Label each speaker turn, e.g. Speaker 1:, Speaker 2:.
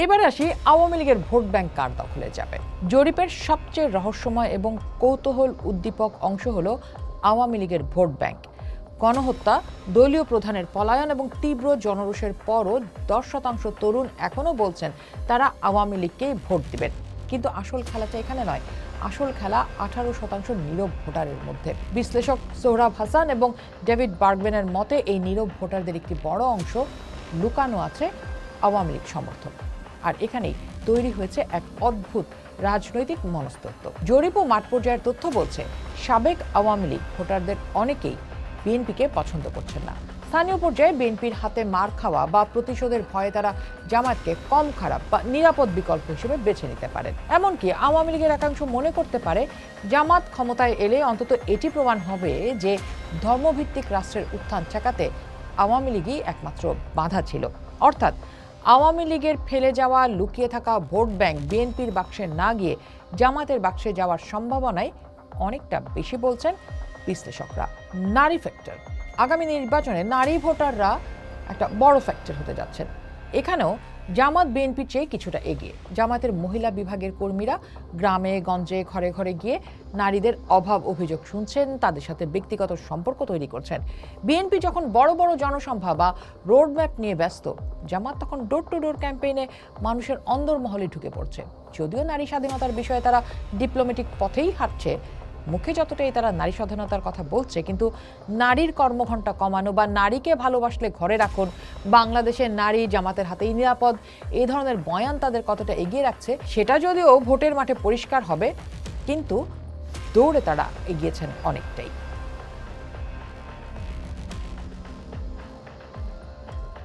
Speaker 1: এবার আসি আওয়ামী লীগের ভোট ব্যাংক কার দখলে যাবে। জরিপের সবচেয়ে রহস্যময় এবং কৌতূহল উদ্দীপক অংশ হলো আওয়ামী লীগের ভোট ব্যাংক। গণহত্যা, দলীয় প্রধানের পলায়ন এবং তীব্র জনরোষের পরও 10% তরুণ এখনও বলছেন তারা আওয়ামী লীগকেই ভোট দিবেন। কিন্তু আসল খেলাটা এখানে নয়, আসল খেলা 18% নীরব ভোটারের মধ্যে। বিশ্লেষক সোহরাব হাসান এবং ডেভিড বার্গম্যানের মতে এই নীরব ভোটারদের একটি বড় অংশ লুকানো আছে আওয়ামী লীগ সমর্থন। আর এখানেই তৈরি হয়েছে এক অদ্ভুত রাজনৈতিক মনস্তত্ত্ব। জরিপ ও মাঠ পর্যায়ের তথ্য বলছে সাবেক আওয়ামী লীগ ভোটারদের অনেকেই বিএনপিকে পছন্দ করছেন না। স্থানীয় পর্যায়ে বিএনপির হাতে মার খাওয়া বা প্রতিশোধের ভয়ে তারা জামায়াতকে কম খারাপ বা নিরাপদ বিকল্প হিসেবে বেছে নিতে পারেন। এমনকি আওয়ামী লীগের একাংশ মনে করতে পারে জামাত ক্ষমতায় এলে অন্তত এটি প্রমাণ হবে যে ধর্মভিত্তিক রাষ্ট্রের উত্থান ঠেকাতে আওয়ামী লীগই একমাত্র বাধা ছিল। অর্থাৎ আওয়ামী লীগের ফেলে যাওয়া লুকিয়ে থাকা ভোট ব্যাংক বিএনপির বাক্সে না গিয়ে জামাতের বাক্সে যাওয়ার সম্ভাবনাই অনেকটা বেশি বলছেন বিশ্লেষকরা। নারী ফ্যাক্টর, আগামী নির্বাচনে নারী ভোটাররা একটা বড় ফ্যাক্টর হতে যাচ্ছেন। এখানেও জামাত বিএনপির চেয়ে কিছুটা এগিয়ে। জামাতের মহিলা বিভাগের কর্মীরা গ্রামে গঞ্জে ঘরে ঘরে গিয়ে নারীদের অভাব অভিযোগ শুনছেন, তাদের সাথে ব্যক্তিগত সম্পর্ক তৈরি করছেন। বিএনপি যখন বড় বড় জনসভা বা রোডম্যাপ নিয়ে ব্যস্ত, জামাত তখন ডোর টু ডোর ক্যাম্পেইনে মানুষের অন্দরমহলে ঢুকে পড়ছে। যদিও নারী স্বাধীনতার বিষয়ে তারা ডিপ্লোম্যাটিক পথেই হাঁটছে, মুখে যতটাই তারা নারী স্বাধীনতার কথা বলছে, কিন্তু নারীর কর্মঘণ্টা কমানো বা নারীকে ভালোবাসলে ঘরে রাখুন, বাংলাদেশের নারী জামাতের হাতেই নিরাপদ, এই ধরনের বয়ান তাদের কতটা এগিয়ে রাখছে সেটা যদিও ভোটের মাঠে পরিষ্কার হবে, কিন্তু দৌড়ে তারা এগিয়েছেন অনেকটাই।